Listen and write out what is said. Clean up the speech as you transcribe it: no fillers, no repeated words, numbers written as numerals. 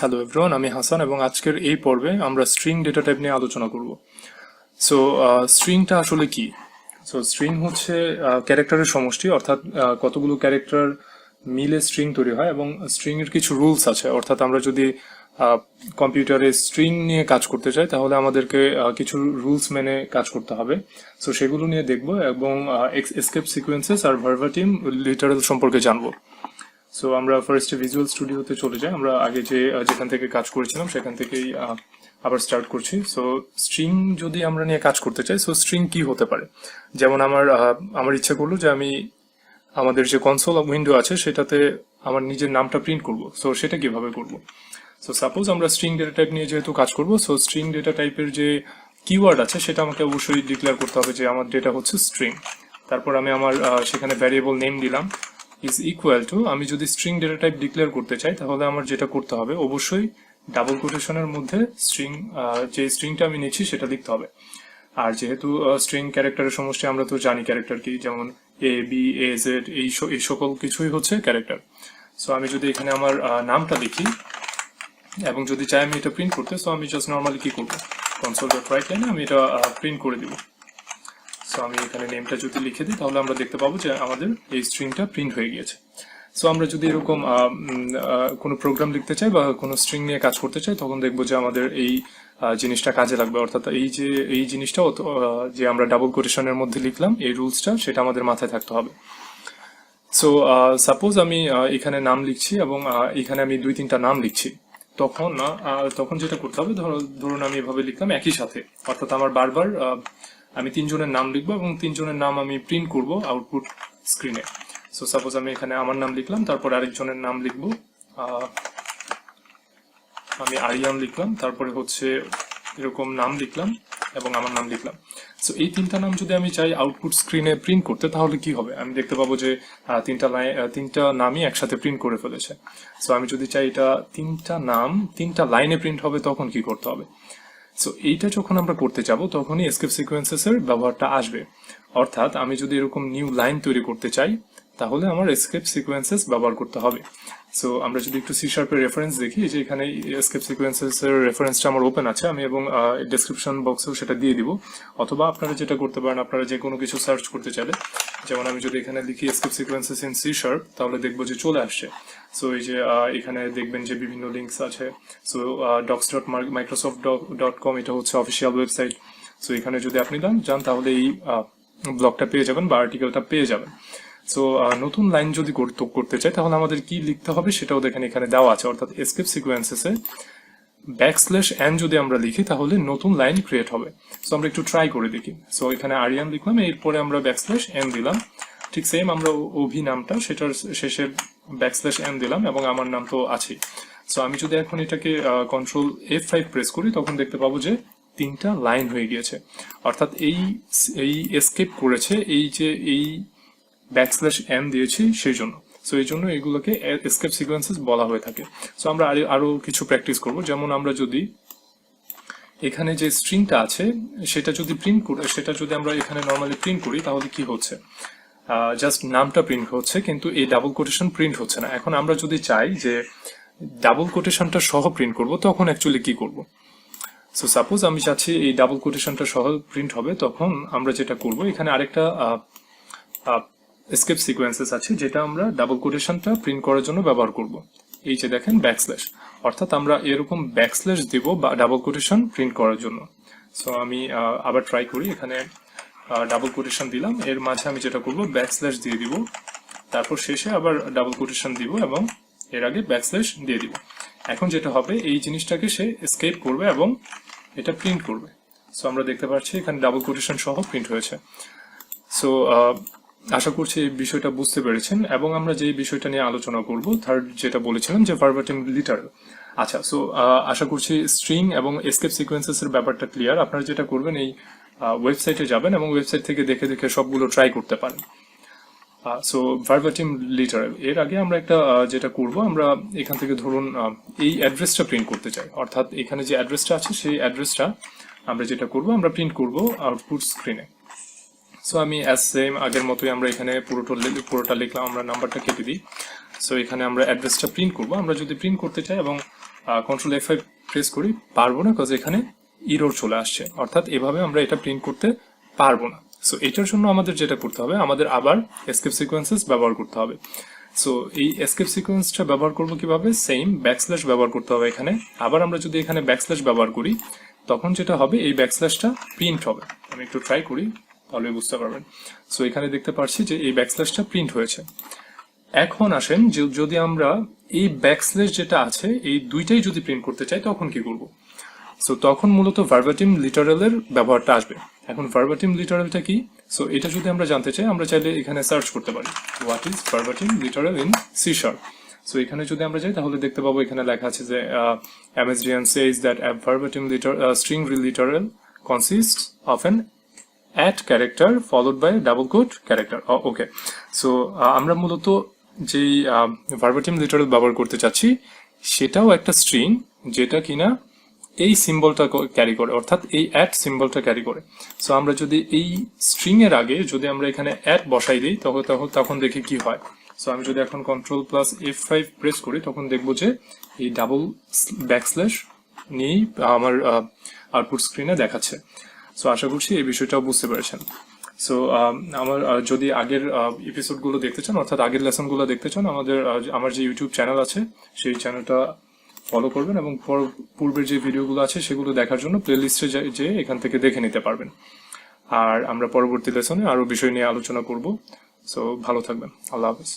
Hello everyone, আমি হাসান এবং আজকের এই পর্বে আমরা স্ট্রিং ডেটা টাইপ নিয়ে আলোচনা করব। সো স্ট্রিংটা আসলে কি? সো স্ট্রিং হচ্ছে ক্যারেক্টারের সমষ্টি, অর্থাৎ কতগুলো ক্যারেক্টার মিলে স্ট্রিং তৈরি হয় এবং স্ট্রিং এর কিছু রুলস আছে। অর্থাৎ আমরা যদি কম্পিউটারে স্ট্রিং নিয়ে কাজ করতে চাই তাহলে আমাদেরকে কিছু রুলস মেনে কাজ করতে হবে। সো সেগুলো নিয়ে দেখব এবং এসকেপ সিকোয়েন্সেস আর ভার্বাটিম লিটারাল সম্পর্কে জানবো। সো আমরা ফার্স্টে ভিজুয়াল স্টুডিওতে চলে যাই। আমরা আগে যেখান থেকে কাজ করেছিলাম সেখান থেকেই আবার স্টার্ট করছি। সো স্ট্রিং যদি আমরা নিয়ে কাজ করতে চাই, সো স্ট্রিং কি হতে পারে? যেমন আমার ইচ্ছা করলো যে আমি আমাদের যে কনসোল উইন্ডো আছে সেটাতে আমার নিজের নামটা প্রিন্ট করব। সো সেটা কিভাবে করব? সো সাপোজ আমরা স্ট্রিং ডেটা টাইপ নিয়ে যেহেতু কাজ করব, সো স্ট্রিং ডেটা টাইপের যে কিওয়ার্ড আছে সেটা আমাকে অবশ্যই ডিক্লেয়ার করতে হবে যে আমার ডেটা হচ্ছে স্ট্রিং। তারপর আমি আমার সেখানে ভ্যারিয়েবল নেম দিলাম ইজ ইকুয়াল টু, আমি যদি স্ট্রিং ডেটা টাইপ ডিক্লেয়ার করতে চাই তাহলে আমার যেটা করতে হবে অবশ্যই ডাবল কোটেশনের মধ্যে যে স্ট্রিংটা আমি নিচ্ছি সেটা লিখতে হবে। আর যেহেতু স্ট্রিং ক্যারেক্টারের সমষ্টি, আমরা তো জানি ক্যারেক্টার কি, যেমন এ বি এ জেড এই সকল কিছুই হচ্ছে ক্যারেক্টার। সো আমি যদি এখানে আমার নামটা লিখি এবং যদি চাই আমি এটা প্রিন্ট করতে, সো আমি জাস্ট নর্মালি কি করবো, কনসোল ডট রাইট লাইনে আমি এটা প্রিন্ট করে দিব। সো আমি এখানে নেমটা যদি লিখে দিই তাহলে আমরা দেখতে পাবো যে আমাদের এই স্ট্রিংটা প্রিন্ট হয়ে গিয়েছে। সো আমরা যদি এরকম কোনো প্রোগ্রাম লিখতে চাই বা কোনো স্ট্রিং নিয়ে কাজ করতে চাই তখন দেখবো যে আমাদের এই জিনিসটা কাজে লাগবে। অর্থাৎ এই জিনিসটা যে আমরা ডাবল কোটেশনের মধ্যে লিখলাম এই রুলসটা, সেটা আমাদের মাথায় থাকতে হবে। সো সাপোজ আমি এখানে নাম লিখছি এবং এখানে আমি 2-3টা নাম লিখছি, তখন যেটা করতে হবে, ধরুন আমি এভাবে লিখলাম একই সাথে, অর্থাৎ আমার বারবার আমি 3 জনের নাম লিখবো এবং 3 জনের নাম আমি প্রিন্ট করব আউটপুট স্ক্রিনে। সো সাপোজ আমি এখানে আমার নাম লিখলাম, তারপর আরেকজনের নাম লিখবো, আমি আরিয়ান লিখলাম, তারপরে হচ্ছে এরকম নাম লিখলাম এবং আমার নাম লিখলাম। সো এই 3টা নাম যদি আমি চাই আউটপুট স্ক্রিনে প্রিন্ট করতে তাহলে কি হবে? আমি দেখতে পাবো যে 3টা নামই একসাথে প্রিন্ট করে ফেলেছে। সো আমি যদি চাই এটা 3টা নাম 3টা লাইনে প্রিন্ট হবে তখন কি করতে হবে? সো এইটা যখন আমরা করতে যাব তখনই এসকেপ সিকোয়েন্সেস এর ব্যবহারটা আসবে। অর্থাৎ আমি যদি এরকম নিউ লাইন তৈরি করতে চাই তাহলে আমার এসকেপ সিকোয়েন্সেস ব্যবহার করতে হবে। সো আমরা যদি একটু সি শার্পের রেফারেন্স দেখি, যে এখানে এসকেপ সিকোয়েন্সেস এর রেফারেন্সটা আমার ওপেন আছে, আমি এবং ডেসক্রিপশন বক্সেও সেটা দিয়ে দিব। অথবা আপনারা যেটা করতে পারেন, আপনারা যে কোনো কিছু সার্চ করতে চাইলে, যেমন আমি যদি এখানে লিখি escape sequences in C sharp তাহলে দেখবো যে চলে আসছে। সো এই যে এখানে দেখবেন যে বিভিন্ন লিঙ্কস আছে। সো docs.microsoft.com এটা হচ্ছে অফিসিয়াল ওয়েবসাইট। সো এখানে যদি আপনি যান তাহলে এই ব্লগটা পেয়ে যাবেন বা আর্টিকেলটা পেয়ে যাবেন। সো নতুন লাইন যদি করতে চাই তাহলে আমাদের কি লিখতে হবে সেটাও দেখেন এখানে দেওয়া আছে। অর্থাৎ এসকেপ সিকোয়েন্সেসে \n যদি আমরা লিখি তাহলে নতুন লাইন ক্রিয়েট হবে। সো আমরা একটু ট্রাই করে দেখি। সো এখানে আরিয়ান লিখলাম, এরপরে আমরা \n দিলাম। ঠিক সেম আমরা অভি নামটা সেটার শেষে \n দিলাম এবং আমার নাম তো আছেই। সো আমি যদি এখন এটাকে কন্ট্রোল F5 প্রেস করি তখন দেখতে পাবো যে 3টা লাইন হয়ে গিয়েছে। অর্থাৎ এই এসকেপ করেছে এই \n দিয়েছি সেই জন্য। সো এই জন্য এগুলোকে এসকেপ সিকোয়েন্সেস বলা হয়ে থাকে। সো আমরা আরো কিছু প্র্যাকটিস করব। যেমন আমরা যদি এখানে যে স্ট্রিংটা আছে সেটা যদি আমরা এখানে নর্মালি প্রিন্ট করি তাহলে কি হচ্ছে, জাস্ট নামটা প্রিন্ট হচ্ছে কিন্তু এই ডাবল কোটেশন প্রিন্ট হচ্ছে না। এখন আমরা যদি চাই যে ডাবল কোটেশনটা সহ প্রিন্ট করব তখন অ্যাকচুয়ালি কি করব? সো সাপোজ আমি চাচ্ছি এই ডাবল কোটেশনটা সহ প্রিন্ট হবে, তখন আমরা যেটা করব, এখানে আরেকটা এসকেপ সিকোয়েন্সেস আছে যেটা আমরা ডাবল কোটেশনটা প্রিন্ট করার জন্য ব্যবহার করব। এই যে দেখেন ব্যাকস্ল্যাশ, অর্থাৎ আমরা এরকম ব্যাকস্ল্যাশ দিব বা ডাবল কোটেশন প্রিন্ট করার জন্য। সো আমি আবার ট্রাই করি, এখানে ডাবল কোটেশন দিলাম, এর মাঝে আমি যেটা করব ব্যাকস্ল্যাশ দিয়ে দিব, তারপর শেষে আবার ডাবল কোটেশন দিব এবং এর আগে ব্যাকস্ল্যাশ দিয়ে দিব। এখন যেটা হবে, এই জিনিসটাকে সে এসকেপ করবে এবং এটা প্রিন্ট করবে। সো আমরা দেখতে পাচ্ছি এখানে ডাবল কোটেশন সহ প্রিন্ট হয়েছে। সো আশা করছি এই বিষয়টা বুঝতে পেরেছেন। এবং আমরা যে বিষয়টা নিয়ে আলোচনা করব, থার্ড যেটা বলেছিলাম যে ভার্বাটিম লিটারাল। আচ্ছা, সো আশা করছি স্ট্রিং এবং এসকেপ সিকোয়েন্সেস এর ব্যাপারটা ক্লিয়ার। আপনারা যেটা করবেন, এই ওয়েবসাইটে যাবেন এবং ওয়েবসাইট থেকে দেখে সবগুলো ট্রাই করতে পারেন। সো ভার্বাটিম লিটারাল এর আগে আমরা একটা যেটা করব, আমরা এখান থেকে ধরুন এই অ্যাড্রেসটা প্রিন্ট করতে চাই। অর্থাৎ এখানে যে অ্যাড্রেসটা আছে সেই অ্যাড্রেসটা আমরা যেটা করব, আমরা প্রিন্ট করব আউটপুট স্ক্রিনে। সো আমি সেম আগের মতোই আমরা এখানে পুরোটা লিখলাম, আমরা নাম্বারটা কেটে দিই। সো এখানে আমরা অ্যাড্রেসটা প্রিন্ট করব। আমরা যদি প্রিন্ট করতে চাই এবং কন্ট্রোল F5 প্রেস করি, পারবো না, কারণ এখানে ইরর চলে আসছে, অর্থাৎ এভাবে আমরা এটা প্রিন্ট করতে পারবো না। সো এটার জন্য আমাদের যেটা করতে হবে, আমাদের আবার এসকেপ সিকোয়েন্সেস ব্যবহার করতে হবে। সো এই এসকেপ সিকোয়েন্সটা ব্যবহার করবো কিভাবে, সেম ব্যাকস্ল্যাশ ব্যবহার করতে হবে এখানে। আবার আমরা যদি এখানে ব্যাকস্ল্যাশ ব্যবহার করি, তখন যেটা হবে এই ব্যাকস্ল্যাশটা প্রিন্ট হবে। আমি একটু ট্রাই করি, তাহলে বুঝতে পারবেন। সো এখানে দেখতে পাচ্ছি যে এই ব্যাকস্ল্যাশটা প্রিন্ট হয়েছে। এখন আসেন যে যদি আমরা এই ব্যাকস্ল্যাশ যেটা আছে এই দুইটাই যদি প্রিন্ট করতে চাই, তখন কি করব। সো তখন মূলত ভার্বাটিম লিটারালের ব্যবহারটা আসবে। এখন ভার্বাটিম লিটারালটা কি, সো এটা যদি আমরা জানতে চাই, আমরা চাইলে এখানে সার্চ করতে পারি what is verbatim literal in C Sharp। So এখানে যদি আমরা যাই, তাহলে দেখতে পাবো এখানে লেখা আছে যে MSDN says that a verbatim string literal consists of an at character followed by double quote character. Okay, so আমরা মূলত যেই ভার্বাটিম লিটারাল ব্যবহার করতে চাচ্ছি, সেটাও একটা স্ট্রিং যেটা কিনা এই সিম্বলটা ক্যারি করে, অর্থাৎ এই অ্যাট সিম্বলটা ক্যারি করে। সো আমরা যদি এই স্ট্রিং এর আগে যদি আমরা এখানে অ্যাট বসাই দিই, তখন দেখি কি হয়। সো আমি যদি এখন কন্ট্রোল প্লাস F5 প্রেস করি, তখন দেখবো যে এই ডাবল ব্যাকস্ল্যাশ নিয়েই আমার আউটপুট স্ক্রিনে দেখাচ্ছে। সো আশা করছি এই বিষয়টাও বুঝতে পেরেছেন। সো আমার যদি আগের এপিসোডগুলো দেখতে চান, অর্থাৎ আগের লেসনগুলো দেখতে চান, আমার যে ইউটিউব চ্যানেল আছে সেই চ্যানেলটা ফলো করবেন, এবং পূর্বের যে ভিডিওগুলো আছে সেগুলো দেখার জন্য প্লেলিস্টে যে এখান থেকে দেখে নিতে পারবেন। আর আমরা পরবর্তী লেসনে আরো বিষয় নিয়ে আলোচনা করব। সো ভালো থাকবেন, আল্লাহ হাফেজ।